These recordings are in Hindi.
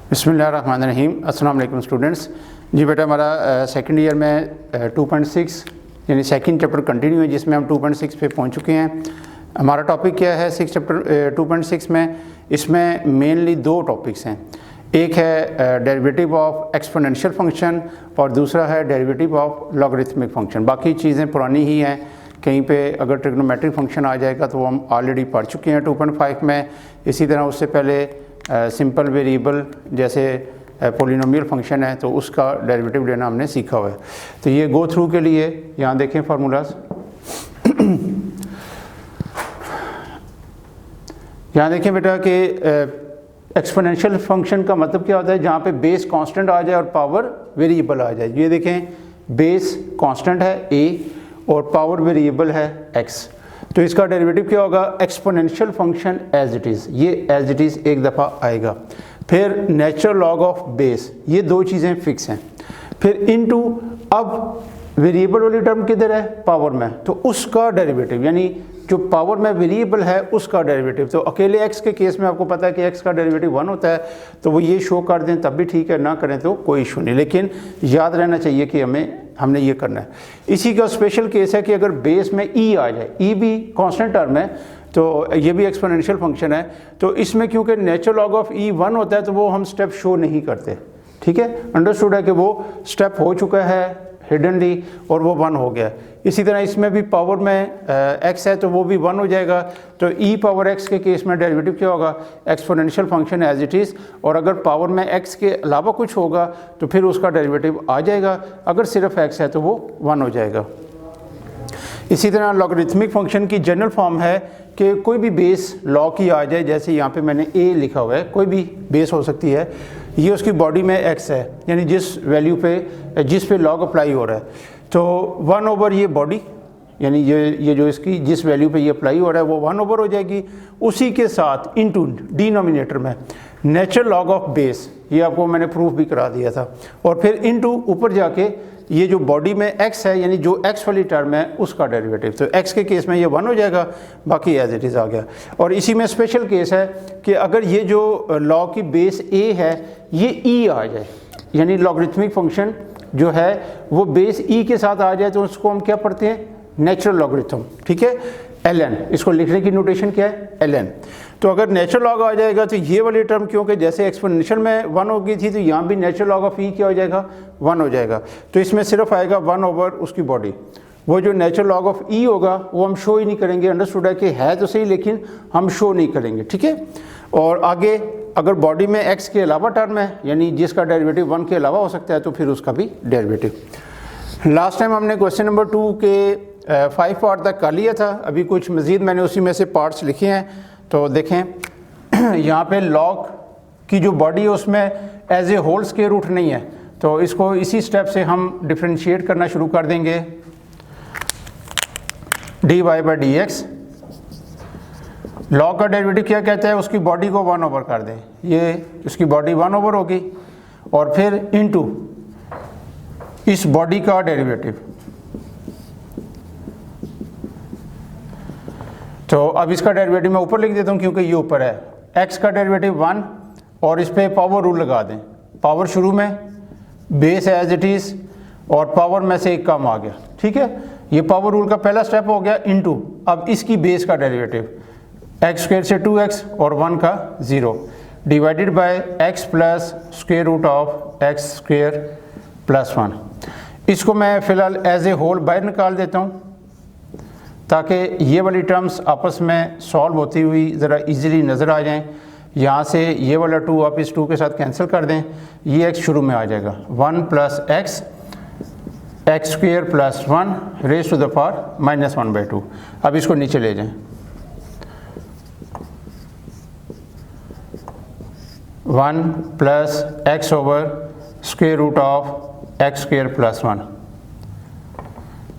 बिस्मिल्लाहिर्रहमानिर्रहीम। अस्सलाम वालेकुम स्टूडेंट्स। जी बेटा, हमारा सेकंड ईयर में 2.6 यानी सेकंड चैप्टर कंटिन्यू है, जिसमें हम 2.6 पे पहुंच चुके हैं। हमारा टॉपिक क्या है सिक्स चैप्टर 2.6 में? इसमें मेनली दो टॉपिक्स हैं। एक है डेरिवेटिव ऑफ एक्सपोनेंशियल फंक्शन और दूसरा है डेरिवेटिव ऑफ लॉगरिथमिक फंक्शन। बाकी चीज़ें पुरानी ही हैं। कहीं पे अगर ट्रिग्नोमेट्रिक फंक्शन आ जाएगा तो वो हम ऑलरेडी पढ़ चुके हैं 2.5 में। इसी तरह उससे पहले सिंपल वेरिएबल जैसे पोलिनोमियल फंक्शन है तो उसका डेरिवेटिव लेना हमने सीखा हुआ है। तो ये गो थ्रू के लिए यहाँ देखें फार्मूलाज। यहाँ देखें बेटा कि एक्सपोनेंशियल फंक्शन का मतलब क्या होता है? जहाँ पे बेस कांस्टेंट आ जाए और पावर वेरिएबल आ जाए। ये देखें, बेस कांस्टेंट है a और पावर वेरिएबल है x, तो इसका डेरिवेटिव क्या होगा? Exponential function as it is, ये एज इट इज़ एक दफ़ा आएगा। फिर नेचुरल लॉग ऑफ बेस, ये दो चीज़ें फिक्स हैं। फिर इनटू, अब वेरिएबल वाली टर्म किधर है? पावर में, तो उसका डेरिवेटिव, यानी जो पावर में वेरिएबल है उसका डेरिवेटिव। तो अकेले x के केस में आपको पता है कि x का डेरिवेटिव 1 होता है, तो वो ये शो कर दें तब भी ठीक है, ना करें तो कोई इशू नहीं, लेकिन याद रहना चाहिए कि हमने ये करना है। इसी का स्पेशल केस है कि अगर बेस में e आ जाए, e भी कांस्टेंट टर्म है, तो ये भी एक्सपोनेंशियल फंक्शन है, तो इसमें क्योंकि नेचुरल लॉग ऑफ e 1 होता है तो वो हम स्टेप शो नहीं करते। ठीक है, अंडरस्टूड है कि वो स्टेप हो चुका है हिडनली और वो 1 हो गया। इसी तरह इसमें भी पावर में x है तो वो भी 1 हो जाएगा। तो e पावर x के केस में डेरिवेटिव क्या होगा? Exponential function as it is. और अगर पावर में x के अलावा कुछ होगा तो फिर उसका डेरिवेटिव आ जाएगा। अगर सिर्फ x है तो वो 1 हो जाएगा। इसी तरह लॉगरिथमिक फंक्शन की जनरल फॉर्म है कि कोई भी बेस लॉग की आ जाए, जैसे यहाँ पे मैंने a लिखा हुआ है, कोई भी बेस हो सकती है, ये उसकी बॉडी में x है, यानी जिस वैल्यू पे जिस पे लॉग अप्लाई हो रहा है, तो 1 ओवर ये बॉडी, यानी ये जो इसकी जिस वैल्यू पे ये अप्लाई हो रहा है वो 1 ओवर हो जाएगी। उसी के साथ इनटू डिनोमिनेटर में नेचुरल लॉग ऑफ बेस, ये आपको मैंने प्रूफ भी करा दिया था, और फिर इनटू ऊपर जाके ये जो बॉडी में x है, यानी जो x वाली टर्म है उसका डेरिवेटिव। तो x के केस में ये 1 हो जाएगा, बाकी एज इट इज़ आ गया। और इसी में स्पेशल केस है कि अगर ये जो लॉग की बेस a है ये e आ जाए, यानी लॉगरिथमिक फंक्शन जो है वो बेस e के साथ आ जाए, तो उसको हम क्या पढ़ते हैं? Natural logarithm. ठीक है, ln, इसको लिखने की नोटेशन क्या है? ln। तो अगर नेचुरल लॉग आ जाएगा तो ये वाली टर्म, क्योंकि जैसे एक्सपोनेंशियल में 1 हो गई थी, तो यहाँ भी नेचुरल लॉग ऑफ e क्या हो जाएगा? 1 हो जाएगा। तो इसमें सिर्फ आएगा 1 ओवर उसकी बॉडी। वो जो नेचुरल लॉग ऑफ e होगा वो हम शो ही नहीं करेंगे। अंडरस्टूड है कि है तो सही, लेकिन हम शो नहीं करेंगे। ठीक है, और आगे अगर बॉडी में x के अलावा टर्म है, यानी जिसका डेरिवेटिव 1 के अलावा हो सकता है, तो फिर उसका भी डेरिवेटिव। लास्ट टाइम हमने क्वेश्चन नंबर 2 के 5 पार्ट तक कर लिया था। अभी कुछ मज़ीद मैंने उसी में से पार्ट्स लिखे हैं। तो देखें, यहाँ पे लॉग की जो बॉडी है उसमें as a whole square root नहीं है, तो इसको इसी स्टेप से हम डिफ्रेंशिएट करना शुरू कर देंगे। dy बाई dx, लॉग का डेरिवेटिव क्या कहता है? उसकी बॉडी को 1 ओवर कर दें, ये उसकी बॉडी 1 ओवर होगी, और फिर इनटू इस बॉडी का डेरिवेटिव। तो अब इसका डेरिवेटिव मैं ऊपर लिख देता हूँ क्योंकि ये ऊपर है। x का डेरिवेटिव 1, और इस पर पावर रूल लगा दें। पावर शुरू में, बेस एज इट इज़, और पावर में से एक कम आ गया। ठीक है, ये पावर रूल का पहला स्टेप हो गया। इनटू अब इसकी बेस का डेरिवेटिव, x स्क्वायर से 2x और 1 का 0, divided by x plus square root of x square plus 1। इसको मैं फ़िलहाल एज ए होल बाहर निकाल देता हूँ ताकि ये वाली टर्म्स आपस में सॉल्व होती हुई ज़रा इजीली नज़र आ जाएं। यहाँ से ये वाला 2 आप इस 2 के साथ कैंसिल कर दें, ये x शुरू में आ जाएगा 1 plus x square plus 1 raise to the power -1/2। अब इसको नीचे ले जाएं, 1 plus x over square root of x square plus 1।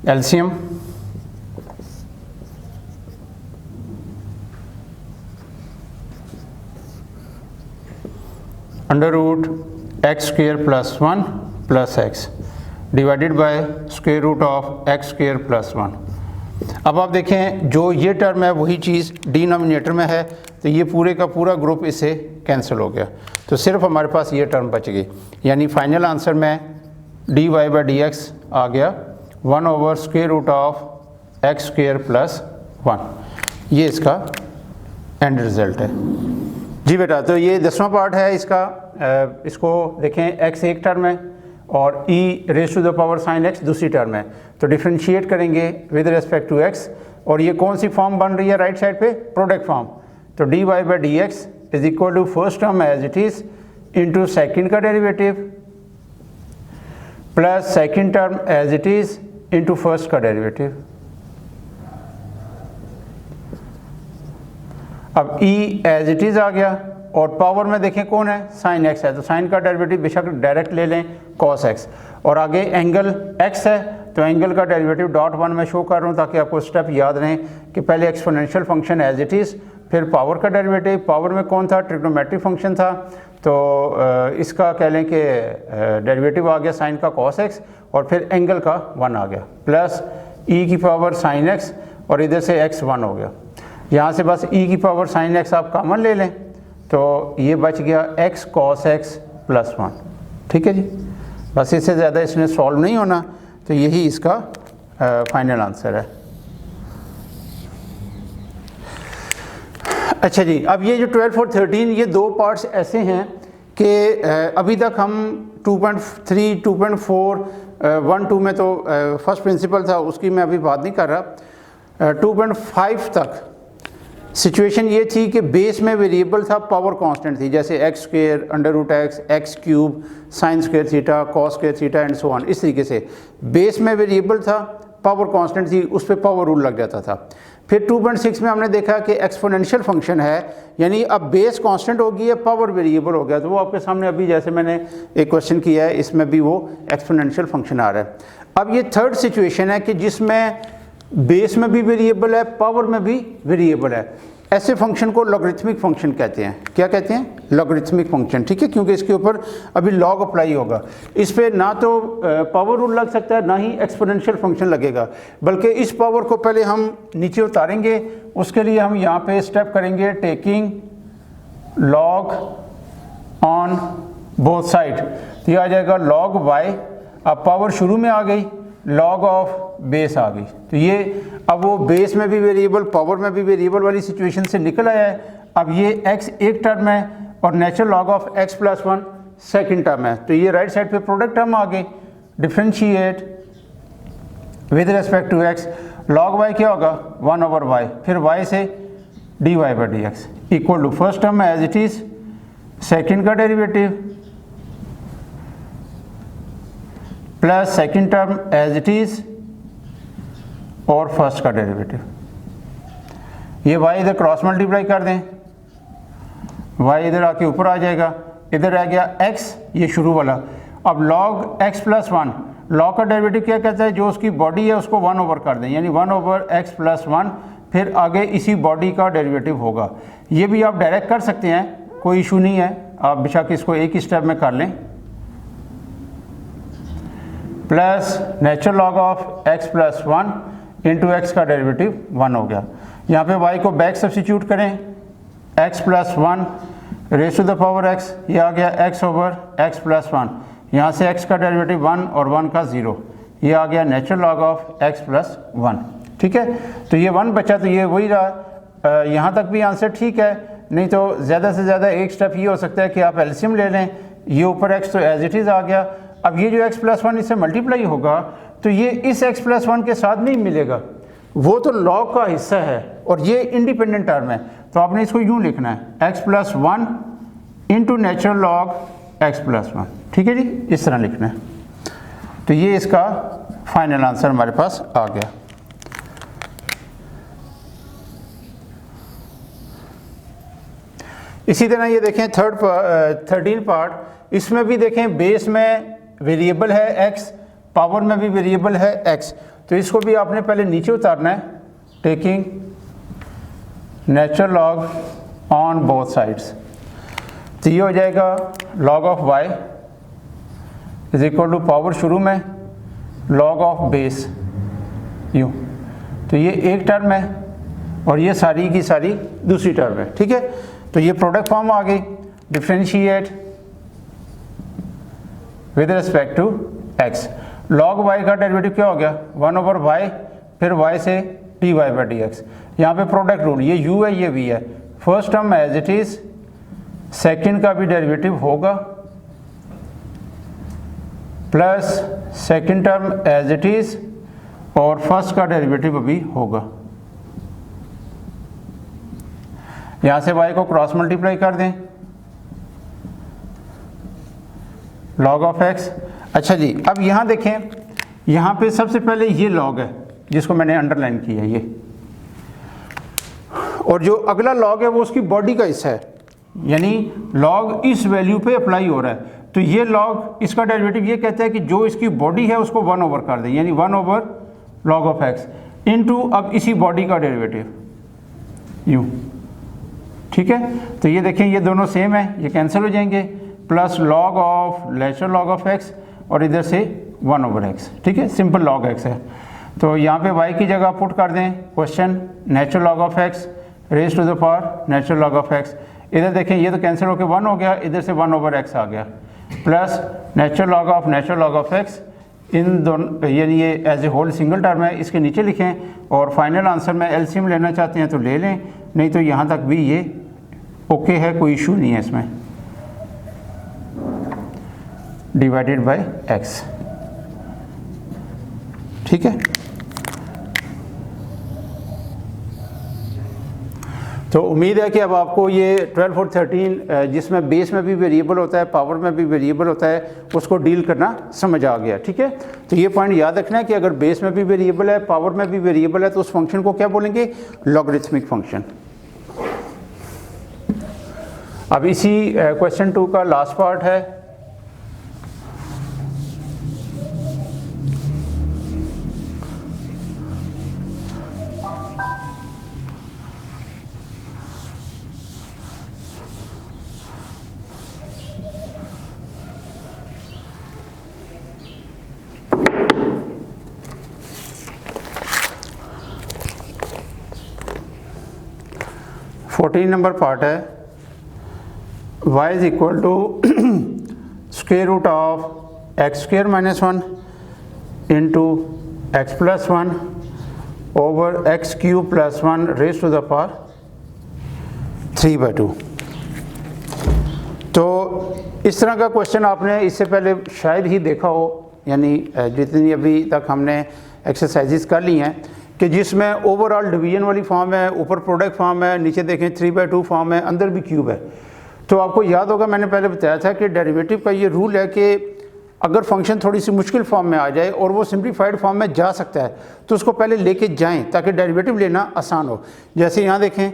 LCM, under root x square plus 1 plus x divided by square root of x square plus 1। अब आप देखें जो ये टर्म है वही चीज़ डिनोमिनेटर में है, तो ये पूरे का पूरा ग्रुप इससे कैंसिल हो गया, तो सिर्फ हमारे पास ये टर्म बच गई। यानी फाइनल आंसर में dy बाई डी एक्स आ गया 1/√ऑफ x² + 1। ये इसका एंड रिज़ल्ट है जी बेटा। तो ये 10वां पार्ट है इसका। इसको देखें, x एक टर्म है और e⁻⁴ sin x दूसरी टर्म है, तो डिफ्रेंशिएट करेंगे विद रिस्पेक्ट टू x, और ये कौन सी फॉर्म बन रही है राइट साइड पे, प्रोडक्ट फॉर्म। तो dy by d x is equal to first term as it is into second का derivative plus second term as it is into first का डेरिवेटिव। अब e एज इट इज़ आ गया और पावर में देखें कौन है, साइन x है, तो साइन का डेरिवेटिव बेशक डायरेक्ट ले लें cos x, और आगे एंगल x है तो एंगल का डेरिवेटिव .1 में शो कर रहा हूँ ताकि आपको स्टेप याद रहें कि पहले exponential function as it is, फिर पावर का डेरिवेटिव। पावर में कौन था, ट्रिग्नोमेट्रिक फंक्शन था, तो इसका कह लें कि डेरिवेटिव आ गया साइन का cos x, और फिर एंगल का 1 आ गया प्लस e⁻ sin x, और इधर से x 1 हो गया। यहाँ से बस e⁻ sin x आप कॉमन ले लें, तो ये बच गया x cos x + 1। ठीक है जी, बस इससे ज़्यादा इसने सॉल्व नहीं होना, तो यही इसका फाइनल आंसर है। अच्छा जी, अब ये जो 12 और 13 ये दो पार्ट्स ऐसे हैं कि अभी तक हम 2.3, 2.4, 1, 2 में तो फर्स्ट प्रिंसिपल था उसकी मैं अभी बात नहीं कर रहा। 2.5 तक सिचुएशन ये थी कि बेस में वेरिएबल था, पावर कांस्टेंट थी, जैसे x² √x, x³ sin² theta, cos² theta and so on. इस तरीके से बेस में वेरिएबल था, पावर कांस्टेंट थी, उस पर पावर रूल लग जाता था। फिर 2.6 में हमने देखा कि एक्सपोनेंशियल फंक्शन है, यानी अब बेस कांस्टेंट हो गई है, पावर वेरिएबल हो गया, तो वो आपके सामने अभी जैसे मैंने एक क्वेश्चन किया है इसमें भी वो एक्सपोनेंशियल फंक्शन आ रहा है। अब ये थर्ड सिचुएशन है कि जिसमें बेस में भी वेरिएबल है, पावर में भी वेरिएबल है। ऐसे फंक्शन को लॉगरिथमिक फंक्शन कहते हैं। क्या कहते हैं, लॉगरिथमिक फंक्शन। ठीक है, क्योंकि इसके ऊपर अभी लॉग अप्लाई होगा, इस पर ना तो पावर रूल लग सकता है ना ही एक्सपोनेंशियल फंक्शन लगेगा, बल्कि इस पावर को पहले हम नीचे उतारेंगे। उसके लिए हम यहाँ पे स्टेप करेंगे taking log on both side, तो ये आ जाएगा log y। अब पावर शुरू में आ गई, log ऑफ बेस आ गई, तो ये अब वो बेस में भी वेरिएबल, पावर में भी वेरिएबल वाली सिचुएशन से निकल आया है। अब ये x एक टर्म है और natural log of x + 1 second term है, तो ये राइट साइड पे प्रोडक्ट टर्म आ गई। Differentiate with respect to x, log y क्या होगा 1/y, फिर y से dy by d x equal to first term as it is, second का derivative plus second term as it is और फर्स्ट का डेरिवेटिव। ये y इधर क्रॉस मल्टीप्लाई कर दें, y इधर आके ऊपर आ जाएगा, इधर आ गया x, ये शुरू वाला। अब log x + 1, log का डेरिवेटिव क्या कहता है, जो उसकी बॉडी है उसको 1 कर दें, यानी 1/x + 1, फिर आगे इसी बॉडी का डेरिवेटिव होगा। ये भी आप डायरेक्ट कर सकते हैं, कोई इशू नहीं है, आप बेशक इसको एक ही स्टेप में कर लें। Plus natural log of x + 1 into x का डेरिवेटिव 1 हो गया। यहाँ पे y को बैक सब्स्टिट्यूट करें, x + 1 raise to the power x, ये आ गया x/x + 1, यहाँ से x का डेरिवेटिव 1 और 1 का 0, ये आ गया नेचुरल log ऑफ x + 1। ठीक है, तो ये 1 बचा, तो ये वही रहा। यहाँ तक भी आंसर ठीक है, नहीं तो ज़्यादा से ज़्यादा एक स्टेप ये हो सकता है कि आप एलसीएम ले लें, ये ऊपर x तो एज इट इज़ आ गया। अब ये जो x + 1 इससे मल्टीप्लाई होगा, तो ये इस x + 1 के साथ नहीं मिलेगा, वो तो लॉग का हिस्सा है और ये इंडिपेंडेंट टर्म है, तो आपने इसको यूँ लिखना है x + 1 into natural log x + 1। ठीक है जी, इस तरह लिखना है। तो ये इसका फाइनल आंसर हमारे पास आ गया। इसी तरह ये देखें 13 पार्ट, इसमें भी देखें बेस में वेरिएबल है x, पावर में भी वेरिएबल है x, तो इसको भी आपने पहले नीचे उतारना है, taking natural log on both sides. तो ये हो जाएगा log of y is equal to power शुरू में log ऑफ बेस यूँ तो ये एक टर्म है और ये सारी की सारी दूसरी टर्म है, ठीक है। तो ये प्रोडक्ट फॉर्म आ गई, differentiate with respect to x। log y का डेरिवेटिव क्या हो गया 1/y, फिर y से dy/dx। यहाँ पे प्रोडक्ट रूल, ये u है ये v है, first term as it is, second का भी डेरिवेटिव होगा plus second term as it is और फर्स्ट का डेरिवेटिव अभी होगा। यहाँ से y को क्रॉस मल्टीप्लाई कर दें, log ऑफ x। अच्छा जी, अब यहाँ देखें, यहाँ पे सबसे पहले ये log है जिसको मैंने अंडरलाइन किया है ये, और जो अगला log है वो उसकी बॉडी का हिस्सा है, यानी log इस वैल्यू पे अप्लाई हो रहा है। तो ये log, इसका डेरिवेटिव ये कहता है कि जो इसकी बॉडी है उसको 1 ओवर कर दें, यानी 1/log ऑफ x इनटू अब इसी बॉडी का डेरिवेटिव u, ठीक है। तो ये देखें ये दोनों सेम है, ये कैंसिल हो जाएंगे, plus log of natural log of x और इधर से 1/x, ठीक है, सिंपल log x है। तो यहाँ पे y की जगह पुट कर दें question natural log of x raise to the power natural log of x। इधर देखें ये तो कैंसिल होकर 1 हो गया, इधर से 1/x आ गया, plus natural log of x इन दोनों, यानी ये as a whole single term है, इसके नीचे लिखें और फाइनल आंसर में एलसीएम लेना चाहते हैं तो ले लें, नहीं तो यहाँ तक भी ये ओके है, कोई इशू नहीं है इसमें, डिवाइडेड बाय x, ठीक है। तो उम्मीद है कि अब आपको ये 12 और 13 जिसमें बेस में भी वेरिएबल होता है, पावर में भी वेरिएबल होता है, उसको डील करना समझ आ गया, ठीक है। तो ये पॉइंट याद रखना है कि अगर बेस में भी वेरिएबल है, पावर में भी वेरिएबल है, तो उस फंक्शन को क्या बोलेंगे, लॉगरिथमिक फंक्शन। अब इसी क्वेश्चन 2 का लास्ट पार्ट है, नंबर पार्ट है, y is equal to square root of X square minus 1 into X plus 1 over X cube plus 1 raise to the power 3/2। तो इस तरह का क्वेश्चन आपने इससे पहले शायद ही देखा हो, यानी जितनी अभी तक हमने एक्सरसाइजेस कर ली हैं कि जिसमें ओवरऑल डिवीजन वाली फॉर्म है, ऊपर प्रोडक्ट फॉर्म है, नीचे देखें 3/2 फॉर्म है, अंदर भी क्यूब है। तो आपको याद होगा मैंने पहले बताया था कि डेरिवेटिव का ये रूल है कि अगर फंक्शन थोड़ी सी मुश्किल फॉर्म में आ जाए और वो सिंप्लीफाइड फॉर्म में जा सकता है तो उसको पहले लेके जाएं ताकि डेरिवेटिव लेना आसान हो। जैसे यहाँ देखें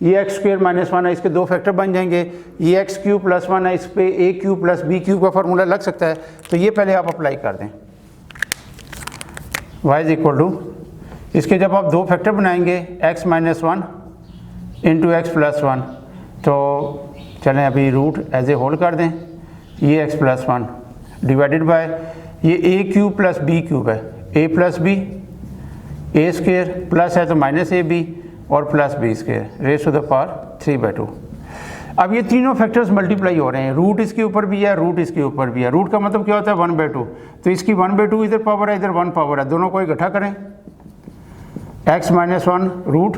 ये एक्स स्क्वायर माइनस 1 है, इसके 2 फैक्टर बन जाएंगे, ये एक्स क्यूब प्लस 1 है, इस पर ए क्यूब प्लस बी क्यूब का फार्मूला लग सकता है। तो ये पहले आप अप्लाई कर दें, y इज इक्वल टू, इसके जब आप 2 फैक्टर बनाएंगे x minus 1 into X plus 1, तो चलें अभी रूट एज ए होल कर दें, ये x प्लस 1 डिवाइडेड बाय ये A cube plus B cube है, A plus B, A square plus है तो माइनस ए बी और plus B square raise to the power 3/2। अब ये तीनों फैक्टर्स मल्टीप्लाई हो रहे हैं, रूट इसके ऊपर भी है, रूट इसके ऊपर भी है। रूट का मतलब क्या होता है 1/2, तो इसकी 1/2 इधर पावर है, इधर 1 पावर है, दोनों को इकट्ठा करें, x माइनस 1 रूट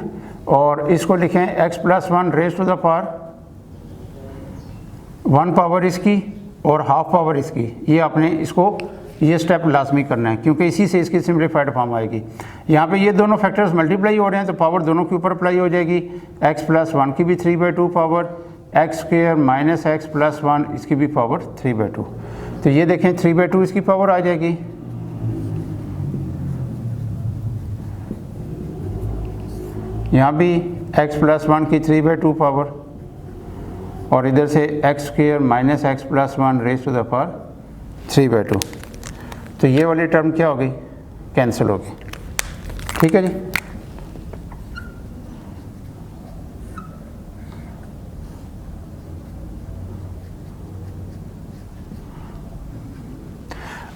और इसको लिखें x plus 1 raise to the power 1 power इसकी और हाफ पावर इसकी। ये आपने इसको ये स्टेप लाजमी करना है क्योंकि इसी से इसकी सिम्प्लीफाइड फॉर्म आएगी। यहाँ पे ये दोनों फैक्टर्स मल्टीप्लाई हो रहे हैं तो पावर दोनों के ऊपर अप्लाई हो जाएगी, x प्लस 1 की भी 3/2 power, x square minus X plus 1 इसकी भी पावर 3/2। तो ये देखें 3/2 इसकी पावर आ जाएगी, यहाँ भी x प्लस 1 की 3/2 पावर और इधर से X square minus X plus 1 raise to the power 3/2। तो ये वाली टर्म क्या होगी, कैंसिल होगी, ठीक है जी।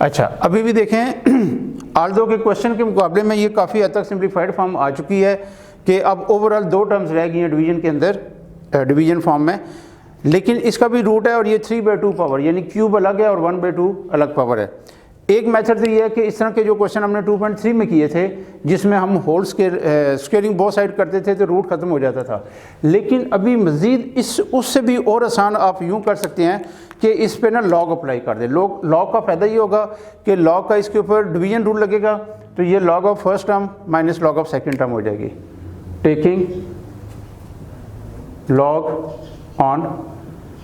अच्छा अभी भी देखें आल्दो के क्वेश्चन के मुकाबले में ये काफ़ी हद तक सिंप्लीफाइड फॉर्म आ चुकी है कि अब ओवरऑल 2 टर्म्स रह गई हैं डिवीजन के अंदर, डिवीजन फॉर्म में, लेकिन इसका भी रूट है और ये 3/2 पावर यानी क्यूब अलग है और 1/2 अलग पावर है। एक मेथड तो ये है कि इस तरह के जो क्वेश्चन हमने 2.3 में किए थे जिसमें हम होल स्क्वेयरिंग बोथ साइड करते थे तो रूट ख़त्म हो जाता था, लेकिन अभी मज़ीद उससे भी और आसान आप यूँ कर सकते हैं कि इस पे ना लॉग अप्लाई कर दें। लॉग का फ़ायदा ये होगा कि लॉग का इसके ऊपर डिवीजन रूल लगेगा, तो ये log of first term minus log of second term हो जाएगी, taking log on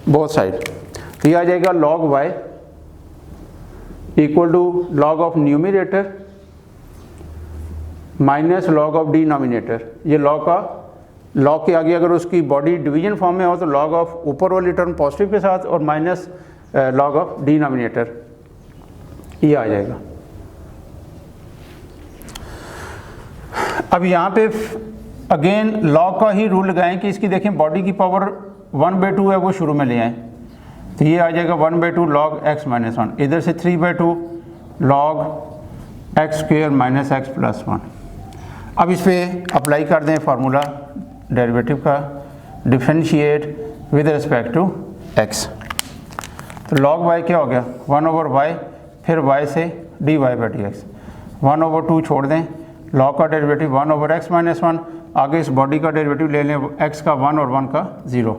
both side. तो ये आ जाएगा log y equal to log of numerator minus log of denominator. ये लॉग के आगे अगर उसकी बॉडी डिवीजन फॉर्म में हो तो लॉग ऑफ ऊपर वाली टर्म पॉजिटिव के साथ और माइनस लॉग ऑफ डिनोमिनेटर, ये आ जाएगा। अब यहाँ पे अगेन लॉग का ही रूल लगाएं कि इसकी देखें बॉडी की पावर 1/2 है वो शुरू में ले आएँ, तो ये आ जाएगा 1/2 लॉग x माइनस 1, इधर से 3/2 log x square minus x plus 1। अब इस पर अप्लाई कर दें फार्मूला डेरिवेटिव का, differentiate with respect to x। तो लॉग y क्या हो गया 1/y, फिर y से dy/dx, 1/2 छोड़ दें, लॉग का डेरिवेटिव 1/x माइनस 1, आगे इस बॉडी का डेरिवेटिव ले लें x का 1 और 1 का 0,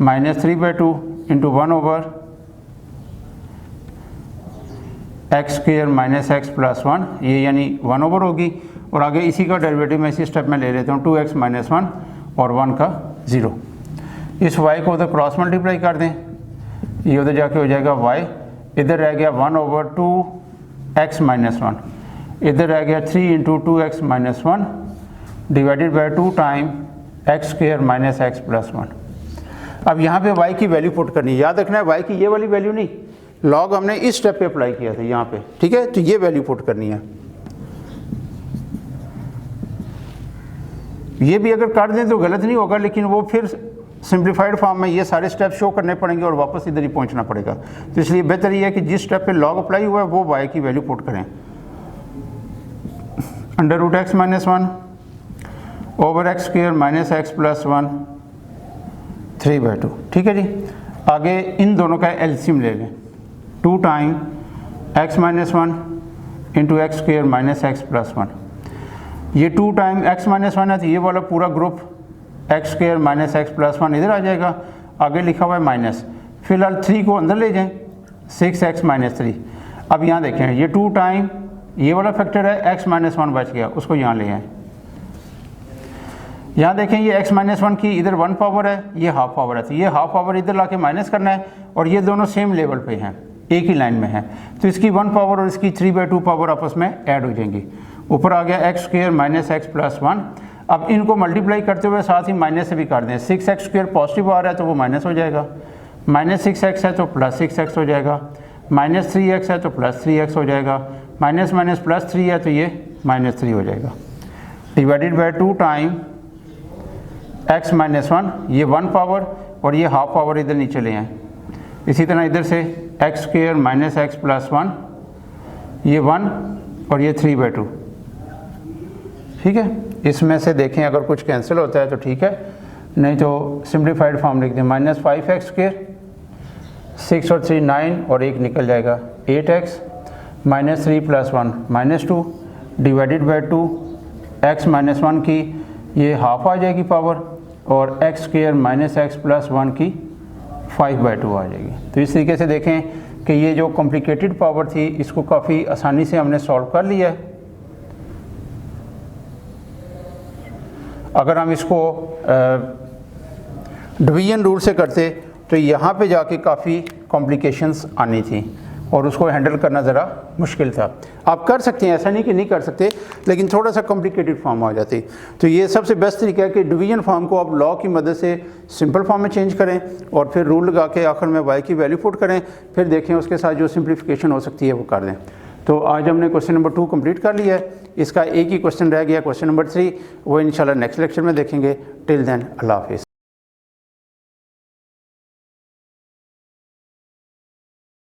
minus 3/2 into 1/x square minus x plus 1, ये यानी 1/, होगी, और आगे इसी का डेरिवेटिव मैं इसी स्टेप में ले लेता हूँ 2x माइनस 1 और 1 का 0। इस y को उधर क्रॉस मल्टीप्लाई कर दें, ये उधर जाके हो जाएगा y, इधर रह गया 1/2x माइनस 1, इधर रह गया 3 into 2x minus 1 divided by 2 time x square minus x plus 1। अब यहाँ पे y की वैल्यू पुट करनी है, याद रखना है y की ये वाली वैल्यू नहीं, लॉग हमने इस स्टेप पे अप्लाई किया था यहाँ पे, ठीक है, तो ये वैल्यू पुट करनी है। ये भी अगर कर दें तो गलत नहीं होगा, लेकिन वो फिर सिंप्लीफाइड फॉर्म में ये सारे स्टेप शो करने पड़ेंगे और वापस इधर ही पहुँचना पड़ेगा, तो इसलिए बेहतर ये है कि जिस स्टेप पे लॉग अप्लाई हुआ है वो y की वैल्यू पुट करें। √x minus 1 over x square minus x plus 1 3/2, ठीक है जी। आगे इन दोनों का एलसीएम ले लें, 2 time x minus 1 into x square minus x plus 1, ये 2 टाइम x माइनस 1 है तो ये वाला पूरा group x square minus x plus 1 इधर आ जाएगा, आगे लिखा हुआ है माइनस, फिलहाल 3 को अंदर ले जाएं, 6x माइनस 3। अब यहाँ देखें ये 2 टाइम ये वाला फैक्टर है, x माइनस 1 बच गया, उसको यहाँ ले आएँ। यहाँ देखें ये x माइनस 1 की इधर 1 पावर है, ये हाफ पावर है, तो ये हाफ पावर इधर लाके माइनस करना है, और ये दोनों सेम लेवल पे हैं, एक ही लाइन में है, तो इसकी 1 पावर और इसकी 3/2 पावर आपस में ऐड हो जाएंगी। ऊपर आ गया x square minus x plus 1। अब इनको मल्टीप्लाई करते हुए साथ ही माइनस से भी कर दें, 6x स्क्वेयर पॉजिटिव आ रहा है तो वो माइनस हो जाएगा, माइनस 6x है तो प्लस 6x हो जाएगा, माइनस 3x है तो प्लस 3x हो जाएगा, माइनस माइनस प्लस 3 है तो ये माइनस 3 हो जाएगा, divided by 2 time x minus 1, ये 1 पावर और ये हाफ पावर इधर नीचे ले आए। इसी तरह इधर से x square minus x plus 1, ये 1 और ये 3/2, ठीक है। इसमें से देखें अगर कुछ कैंसिल होता है तो ठीक है, नहीं तो सिंप्लीफाइड फॉर्म लिख दें, माइनस 5x स्क्वेयर, 6 और 3 9 और 1 निकल जाएगा, 8x minus 3 plus 1 minus 2 divided by 2, x minus 1 की ये हाफ आ जाएगी पावर, और x square minus x plus 1 की 5/2 आ जाएगी। तो इस तरीके से देखें कि ये जो कॉम्प्लिकेटेड पावर थी इसको काफ़ी आसानी से हमने सॉल्व कर लिया है। अगर हम इसको डिवीजन रूल से करते तो यहाँ पे जाके काफ़ी कॉम्प्लिकेशंस आनी थी और उसको हैंडल करना ज़रा मुश्किल था। आप कर सकते हैं, ऐसा नहीं कि नहीं कर सकते, लेकिन थोड़ा सा कॉम्प्लिकेटेड फॉर्म आ जाती। तो ये सबसे बेस्ट तरीका है कि डिवीजन फॉर्म को आप लॉ की मदद से सिंपल फॉर्म में चेंज करें और फिर रूल लगा के आखिर में y की वैल्यू पुट करें, फिर देखें उसके साथ जो सिंप्लीफिकेशन हो सकती है वो कर दें। तो आज हमने क्वेश्चन नंबर 2 कंप्लीट कर लिया है, इसका एक ही क्वेश्चन रह गया क्वेश्चन नंबर 3, वो इंशाल्लाह नेक्स्ट लेक्चर में देखेंगे। टिल देन अल्लाह हाफिज़।